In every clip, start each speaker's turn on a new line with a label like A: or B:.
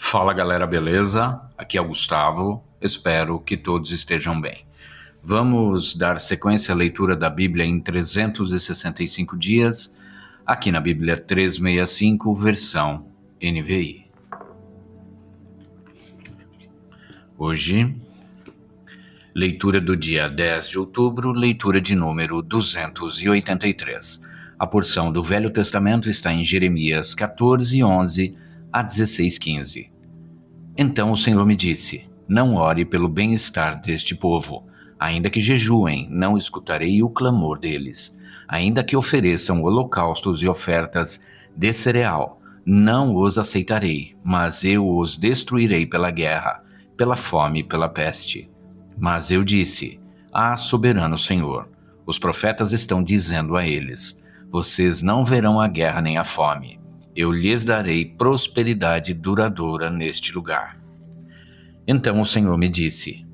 A: Fala galera, beleza? Aqui é o Gustavo, espero que todos estejam bem. Vamos dar sequência à leitura da Bíblia em 365 dias, aqui na Bíblia 365, versão NVI. Hoje, leitura do dia 10 de outubro, leitura de número 283. A porção do Velho Testamento está em Jeremias 14, 11 a 16, 15. Então o Senhor me disse: não ore pelo bem-estar deste povo. Ainda que jejuem, não escutarei o clamor deles. Ainda que ofereçam holocaustos e ofertas de cereal, não os aceitarei, mas eu os destruirei pela guerra, pela fome e pela peste. Mas eu disse: soberano Senhor, os profetas estão dizendo a eles: vocês não verão a guerra nem a fome. Eu lhes darei prosperidade duradoura neste lugar. Então o Senhor me disse: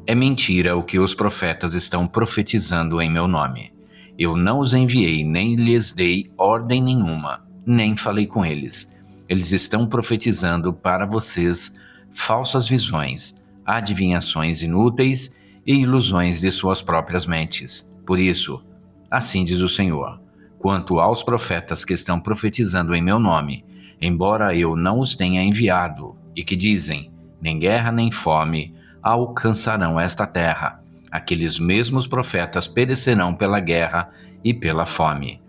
A: é mentira o que os profetas estão profetizando em meu nome. Eu não os enviei, nem lhes dei ordem nenhuma, nem falei com eles. Eles estão profetizando para vocês falsas visões, adivinhações inúteis e ilusões de suas próprias mentes. Por isso, assim diz o Senhor: quanto aos profetas que estão profetizando em meu nome, embora eu não os tenha enviado, e que dizem: nem guerra nem fome alcançarão esta terra, aqueles mesmos profetas perecerão pela guerra e pela fome.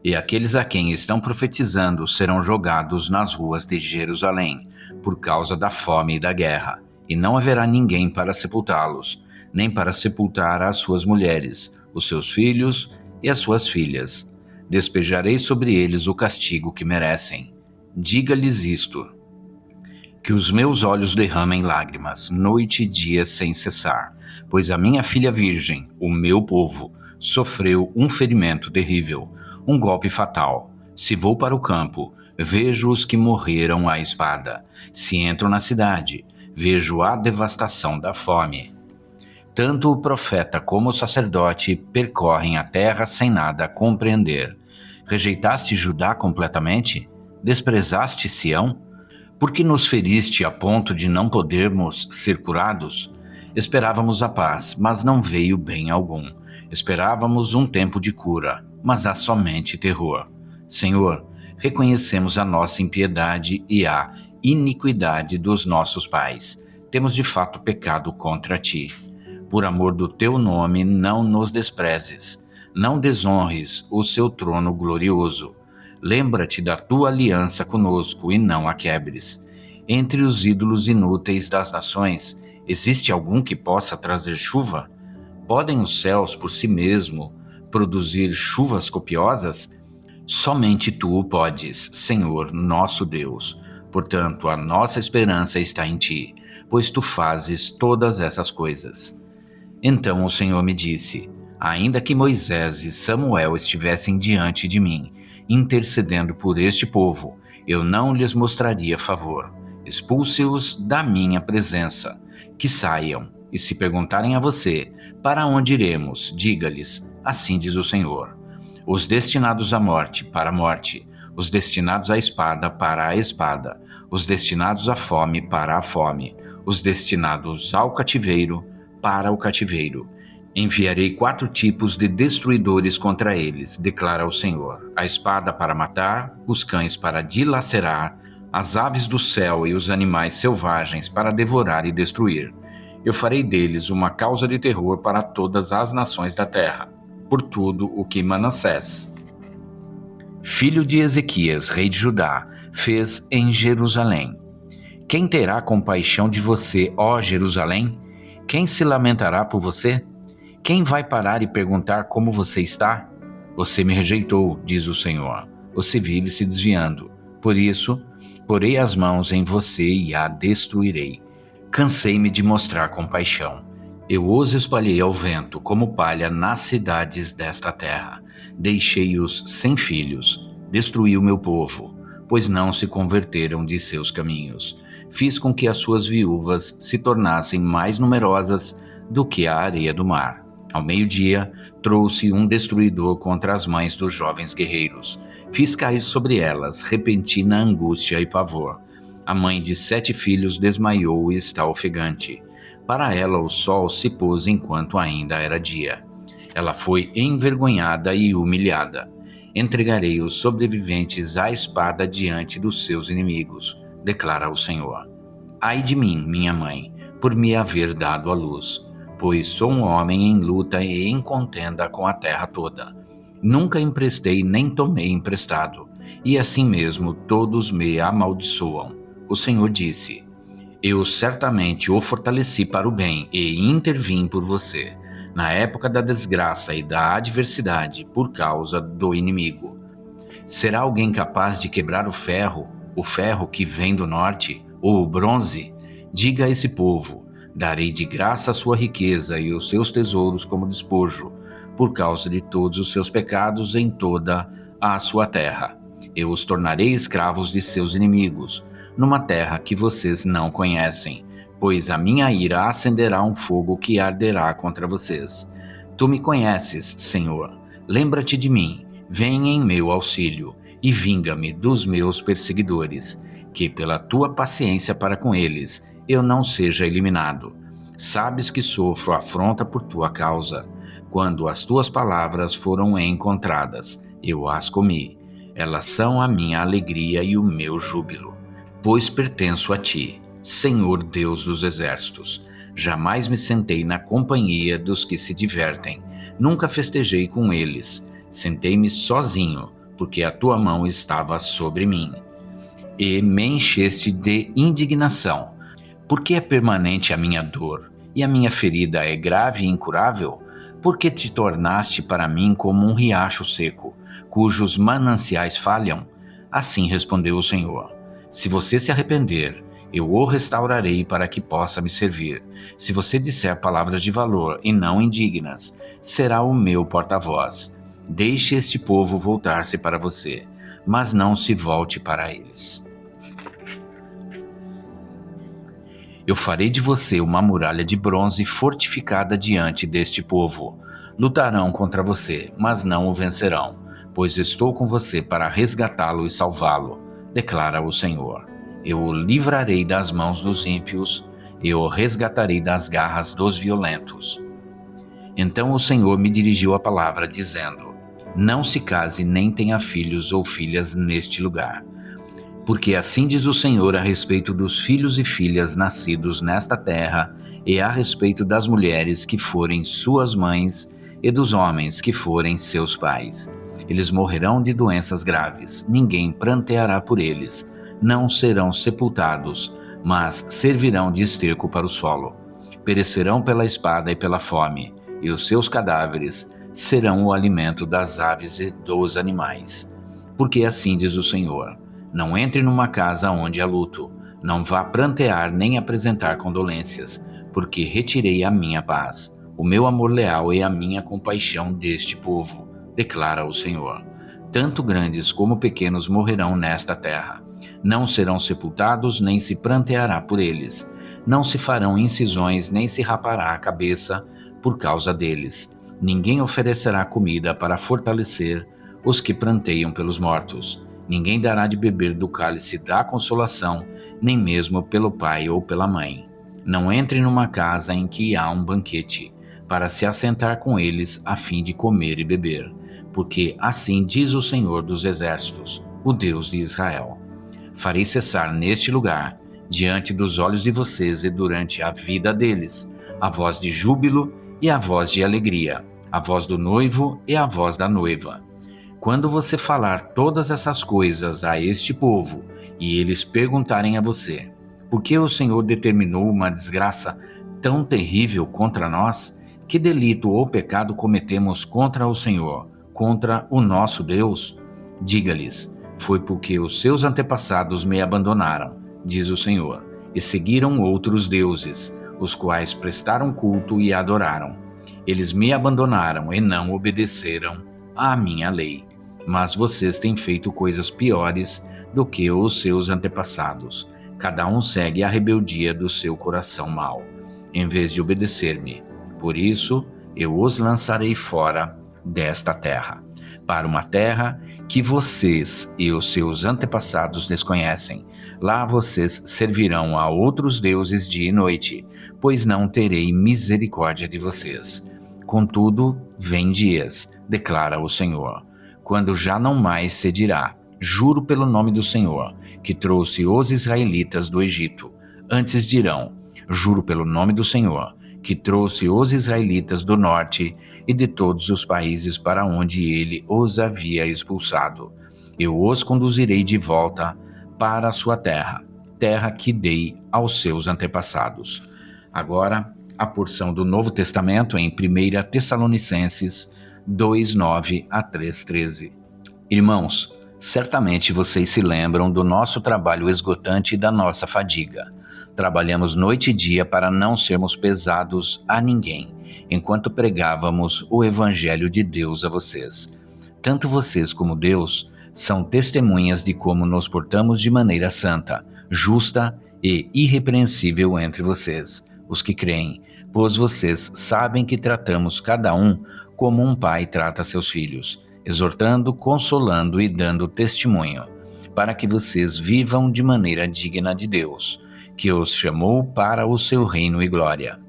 A: E aqueles a quem estão profetizando serão jogados nas ruas de Jerusalém, por causa da fome e da guerra, e não haverá ninguém para sepultá-los, nem para sepultar as suas mulheres, os seus filhos e as suas filhas. Despejarei sobre eles o castigo que merecem. Diga-lhes isto: que os meus olhos derramem lágrimas, noite e dia sem cessar, pois a minha filha virgem, o meu povo, sofreu um ferimento terrível, um golpe fatal. Se vou para o campo, vejo os que morreram à espada. Se entro na cidade, vejo a devastação da fome. Tanto o profeta como o sacerdote percorrem a terra sem nada compreender. Rejeitaste Judá completamente? Desprezaste Sião? Por que nos feriste a ponto de não podermos ser curados? Esperávamos a paz, mas não veio bem algum. Esperávamos um tempo de cura, mas há somente terror. Senhor, reconhecemos a nossa impiedade e a iniquidade dos nossos pais. Temos de fato pecado contra ti. Por amor do teu nome, não nos desprezes. Não desonres o seu trono glorioso. Lembra-te da tua aliança conosco e não a quebres. Entre os ídolos inúteis das nações, existe algum que possa trazer chuva? Podem os céus por si mesmo produzir chuvas copiosas? Somente tu o podes, Senhor nosso Deus. Portanto, a nossa esperança está em ti, pois tu fazes todas essas coisas. Então o Senhor me disse: ainda que Moisés e Samuel estivessem diante de mim, intercedendo por este povo, eu não lhes mostraria favor. Expulse-os da minha presença, que saiam, e se perguntarem a você: para onde iremos? Diga-lhes: assim diz o Senhor. Os destinados à morte, para a morte; os destinados à espada, para a espada; os destinados à fome, para a fome; os destinados ao cativeiro, para o cativeiro. Enviarei 4 tipos de destruidores contra eles, declara o Senhor: a espada para matar, os cães para dilacerar, as aves do céu e os animais selvagens para devorar e destruir. Eu farei deles uma causa de terror para todas as nações da terra, por tudo o que Manassés, filho de Ezequias, rei de Judá, fez em Jerusalém. Quem terá compaixão de você, ó Jerusalém? Quem se lamentará por você? Quem vai parar e perguntar como você está? Você me rejeitou, diz o Senhor. Você vive se desviando. Por isso, porei as mãos em você e a destruirei. Cansei-me de mostrar compaixão. Eu os espalhei ao vento como palha nas cidades desta terra. Deixei-os sem filhos. Destruí o meu povo, pois não se converteram de seus caminhos. Fiz com que as suas viúvas se tornassem mais numerosas do que a areia do mar. Ao meio-dia, trouxe um destruidor contra as mães dos jovens guerreiros. Fiz cair sobre elas repentina angústia e pavor. A mãe de 7 filhos desmaiou e está ofegante. Para ela, o sol se pôs enquanto ainda era dia. Ela foi envergonhada e humilhada. Entregarei os sobreviventes à espada diante dos seus inimigos, declara o Senhor. Ai de mim, minha mãe, por me haver dado à luz, pois sou um homem em luta e em contenda com a terra toda. Nunca emprestei nem tomei emprestado, e assim mesmo todos me amaldiçoam. O Senhor disse: Eu certamente o fortaleci para o bem e intervim por você, na época da desgraça e da adversidade por causa do inimigo. Será alguém capaz de quebrar o ferro que vem do norte, ou o bronze? Diga a esse povo: darei de graça a sua riqueza e os seus tesouros como despojo, por causa de todos os seus pecados em toda a sua terra. Eu os tornarei escravos de seus inimigos, numa terra que vocês não conhecem, pois a minha ira acenderá um fogo que arderá contra vocês. Tu me conheces, Senhor. Lembra-te de mim. Vem em meu auxílio e vinga-me dos meus perseguidores, que pela tua paciência para com eles eu não seja eliminado. Sabes que sofro afronta por tua causa. Quando as tuas palavras foram encontradas, eu as comi. Elas são a minha alegria e o meu júbilo, pois pertenço a ti, Senhor Deus dos exércitos. Jamais me sentei na companhia dos que se divertem, nunca festejei com eles. Sentei-me sozinho, porque a tua mão estava sobre mim, e me encheste de indignação. Porque é permanente a minha dor, e a minha ferida é grave e incurável? Porque te tornaste para mim como um riacho seco, cujos mananciais falham? Assim respondeu o Senhor: Se você se arrepender, eu o restaurarei para que possa me servir. Se você disser palavras de valor e não indignas, será o meu porta-voz. Deixe este povo voltar-se para você, mas não se volte para eles. Eu farei de você uma muralha de bronze fortificada diante deste povo. Lutarão contra você, mas não o vencerão, pois estou com você para resgatá-lo e salvá-lo, declara o Senhor. Eu o livrarei das mãos dos ímpios, eu o resgatarei das garras dos violentos. Então o Senhor me dirigiu a palavra, dizendo: Não se case nem tenha filhos ou filhas neste lugar. Porque assim diz o Senhor a respeito dos filhos e filhas nascidos nesta terra, e a respeito das mulheres que forem suas mães, e dos homens que forem seus pais. Eles morrerão de doenças graves, ninguém pranteará por eles, não serão sepultados, mas servirão de esterco para o solo. Perecerão pela espada e pela fome, e os seus cadáveres serão o alimento das aves e dos animais. Porque assim diz o Senhor: Não entre numa casa onde há luto, não vá prantear nem apresentar condolências, porque retirei a minha paz, o meu amor leal e a minha compaixão deste povo, declara o Senhor. Tanto grandes como pequenos morrerão nesta terra. Não serão sepultados, nem se pranteará por eles. Não se farão incisões, nem se rapará a cabeça por causa deles. Ninguém oferecerá comida para fortalecer os que pranteiam pelos mortos. Ninguém dará de beber do cálice da consolação, nem mesmo pelo pai ou pela mãe. Não entre numa casa em que há um banquete, para se assentar com eles a fim de comer e beber, porque assim diz o Senhor dos exércitos, o Deus de Israel: Farei cessar neste lugar, diante dos olhos de vocês e durante a vida deles, a voz de júbilo e a voz de alegria, a voz do noivo e a voz da noiva. Quando você falar todas essas coisas a este povo, e eles perguntarem a você: Por que o Senhor determinou uma desgraça tão terrível contra nós? Que delito ou pecado cometemos contra o Senhor, contra o nosso Deus? Diga-lhes: Foi porque os seus antepassados me abandonaram, diz o Senhor, e seguiram outros deuses, os quais prestaram culto e adoraram. Eles me abandonaram e não obedeceram à minha lei. Mas vocês têm feito coisas piores do que os seus antepassados. Cada um segue a rebeldia do seu coração mau, em vez de obedecer-me. Por isso, eu os lançarei fora desta terra, para uma terra que vocês e os seus antepassados desconhecem, Lá vocês servirão a outros deuses dia e noite, pois não terei misericórdia de vocês. Contudo, vem dias, declara o Senhor, quando já não mais se dirá: juro pelo nome do Senhor, que trouxe os israelitas do Egito. Antes dirão: juro pelo nome do Senhor, que trouxe os israelitas do norte e de todos os países para onde ele os havia expulsado. Eu os conduzirei de volta para a sua terra, terra que dei aos seus antepassados. Agora, a porção do Novo Testamento em 1 Tessalonicenses 2:9 a 3:13. Irmãos, certamente vocês se lembram do nosso trabalho esgotante e da nossa fadiga. Trabalhamos noite e dia para não sermos pesados a ninguém, enquanto pregávamos o Evangelho de Deus a vocês. Tanto vocês como Deus são testemunhas de como nos portamos de maneira santa, justa e irrepreensível entre vocês, os que creem, pois vocês sabem que tratamos cada um como um pai trata seus filhos, exortando, consolando e dando testemunho, para que vocês vivam de maneira digna de Deus, que os chamou para o seu reino e glória.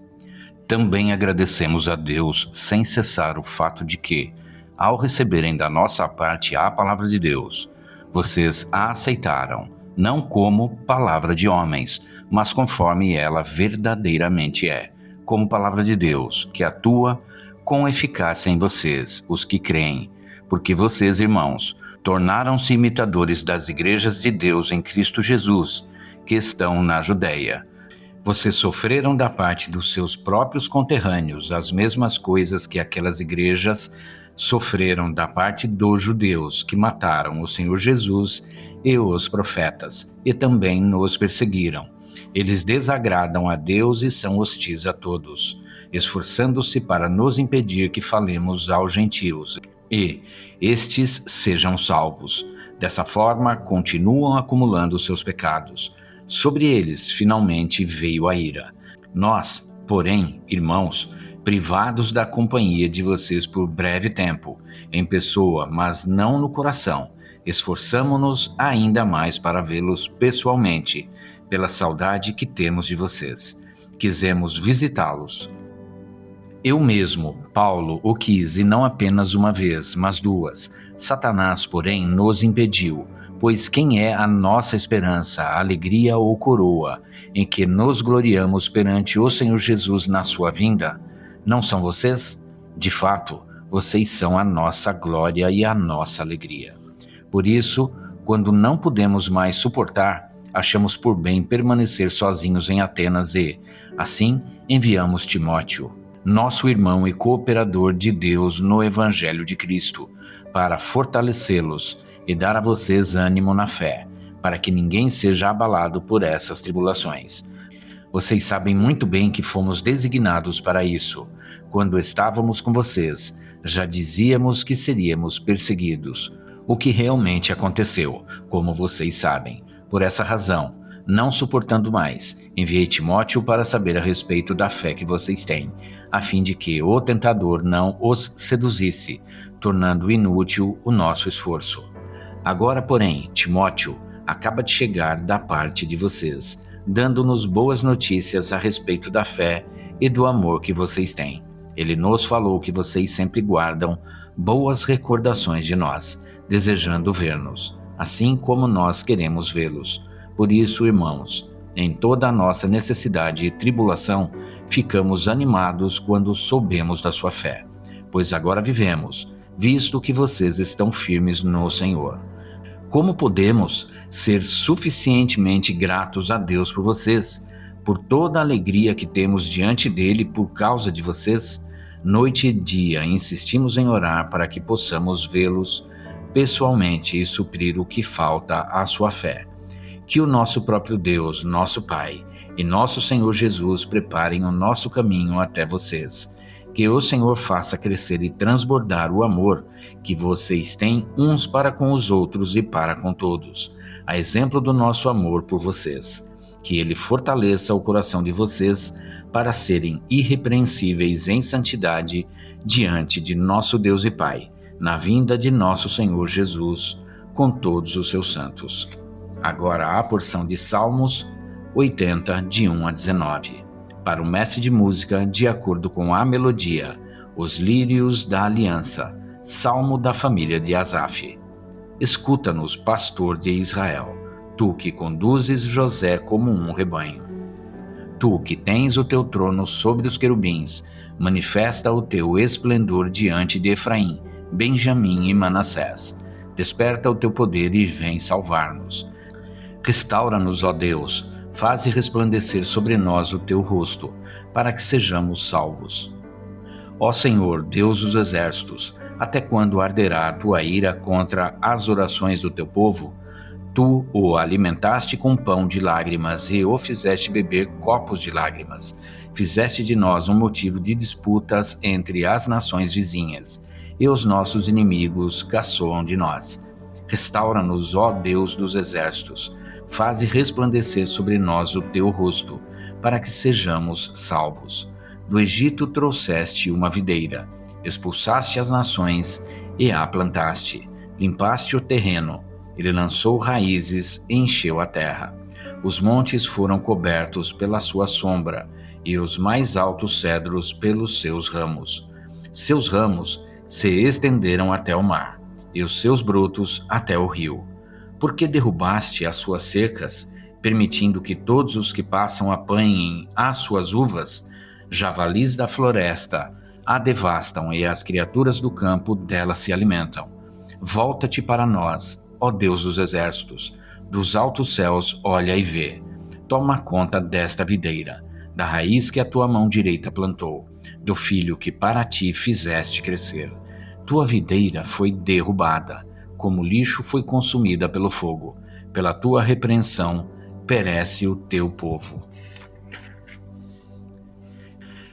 A: Também agradecemos a Deus sem cessar o fato de que, ao receberem da nossa parte a palavra de Deus, vocês a aceitaram, não como palavra de homens, mas conforme ela verdadeiramente é, como palavra de Deus, que atua com eficácia em vocês, os que creem, porque vocês, irmãos, tornaram-se imitadores das igrejas de Deus em Cristo Jesus, que estão na Judéia. Vocês sofreram da parte dos seus próprios conterrâneos as mesmas coisas que aquelas igrejas sofreram da parte dos judeus, que mataram o Senhor Jesus e os profetas, e também nos perseguiram. Eles desagradam a Deus e são hostis a todos, esforçando-se para nos impedir que falemos aos gentios, e estes sejam salvos. Dessa forma, continuam acumulando seus pecados. Sobre eles, finalmente, veio a ira. Nós, porém, irmãos, privados da companhia de vocês por breve tempo, em pessoa, mas não no coração, esforçamo-nos ainda mais para vê-los pessoalmente, pela saudade que temos de vocês. Quisemos visitá-los. Eu mesmo, Paulo, o quis, e não apenas uma vez, mas duas. Satanás, porém, nos impediu. Pois quem é a nossa esperança, a alegria ou coroa, em que nos gloriamos perante o Senhor Jesus na sua vinda? Não são vocês? De fato, vocês são a nossa glória e a nossa alegria. Por isso, quando não podemos mais suportar, achamos por bem permanecer sozinhos em Atenas e, assim, enviamos Timóteo, nosso irmão e cooperador de Deus no Evangelho de Cristo, para fortalecê-los e dar a vocês ânimo na fé, para que ninguém seja abalado por essas tribulações. Vocês sabem muito bem que fomos designados para isso. Quando estávamos com vocês, já dizíamos que seríamos perseguidos, o que realmente aconteceu, como vocês sabem. Por essa razão, não suportando mais, enviei Timóteo para saber a respeito da fé que vocês têm, a fim de que o tentador não os seduzisse, tornando inútil o nosso esforço. Agora, porém, Timóteo acaba de chegar da parte de vocês, dando-nos boas notícias a respeito da fé e do amor que vocês têm. Ele nos falou que vocês sempre guardam boas recordações de nós, desejando ver-nos, assim como nós queremos vê-los. Por isso, irmãos, em toda a nossa necessidade e tribulação, ficamos animados quando soubemos da sua fé, pois agora vivemos, visto que vocês estão firmes no Senhor. Como podemos ser suficientemente gratos a Deus por vocês, por toda a alegria que temos diante dele por causa de vocês? Noite e dia insistimos em orar para que possamos vê-los pessoalmente e suprir o que falta à sua fé. Que o nosso próprio Deus, nosso Pai, e nosso Senhor Jesus preparem o nosso caminho até vocês. Que o Senhor faça crescer e transbordar o amor que vocês têm uns para com os outros e para com todos, a exemplo do nosso amor por vocês. Que Ele fortaleça o coração de vocês para serem irrepreensíveis em santidade diante de nosso Deus e Pai, na vinda de nosso Senhor Jesus, com todos os seus santos. Agora a porção de Salmos 80, de 1 a 19. Para o mestre de música, de acordo com a melodia, os lírios da aliança, salmo da família de Asaf. Escuta-nos, pastor de Israel, tu que conduzes José como um rebanho. Tu que tens o teu trono sobre os querubins, manifesta o teu esplendor diante de Efraim, Benjamim e Manassés. Desperta o teu poder e vem salvar-nos. Restaura-nos, ó Deus, faze resplandecer sobre nós o teu rosto, para que sejamos salvos. Ó Senhor, Deus dos exércitos, até quando arderá a tua ira contra as orações do teu povo? Tu o alimentaste com pão de lágrimas e o fizeste beber copos de lágrimas. Fizeste de nós um motivo de disputas entre as nações vizinhas, e os nossos inimigos caçoam de nós. Restaura-nos, ó Deus dos exércitos, faze resplandecer sobre nós o teu rosto, para que sejamos salvos. Do Egito trouxeste uma videira, expulsaste as nações e a plantaste, limpaste o terreno, ele lançou raízes e encheu a terra. Os montes foram cobertos pela sua sombra, e os mais altos cedros pelos seus ramos. Seus ramos se estenderam até o mar, e os seus brotos até o rio. Por que derrubaste as suas cercas, permitindo que todos os que passam apanhem as suas uvas? Javalis da floresta a devastam e as criaturas do campo dela se alimentam. Volta-te para nós, ó Deus dos exércitos, dos altos céus olha e vê. Toma conta desta videira, da raiz que a tua mão direita plantou, do filho que para ti fizeste crescer. Tua videira foi derrubada, como lixo foi consumida pelo fogo. Pela tua repreensão perece o teu povo.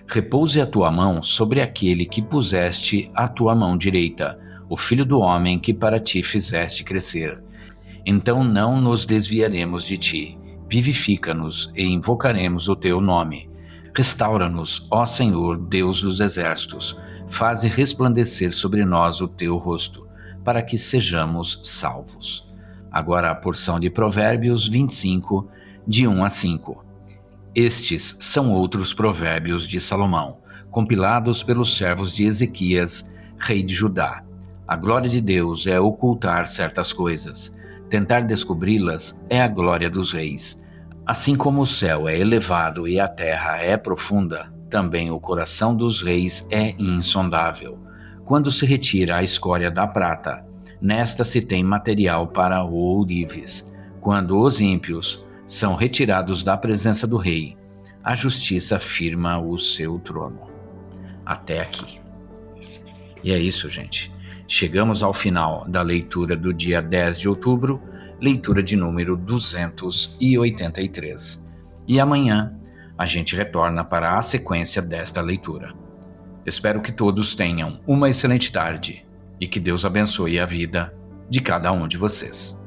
A: Repouse a tua mão sobre aquele que puseste a tua mão direita, o filho do homem que para ti fizeste crescer. Então não nos desviaremos de ti. Vivifica-nos e invocaremos o teu nome. Restaura-nos, ó Senhor, Deus dos exércitos. Faze resplandecer sobre nós o teu rosto, para que sejamos salvos. Agora a porção de Provérbios 25, de 1 a 5. Estes são outros provérbios de Salomão, compilados pelos servos de Ezequias, rei de Judá. A glória de Deus é ocultar certas coisas. Tentar descobri-las é a glória dos reis. Assim como o céu é elevado e a terra é profunda, também o coração dos reis é insondável. Quando se retira a escória da prata, nesta se tem material para o ourives. Quando os ímpios são retirados da presença do rei, a justiça firma o seu trono. Até aqui. E é isso, gente. Chegamos ao final da leitura do dia 10 de outubro, leitura de número 283. E amanhã a gente retorna para a sequência desta leitura. Espero que todos tenham uma excelente tarde e que Deus abençoe a vida de cada um de vocês.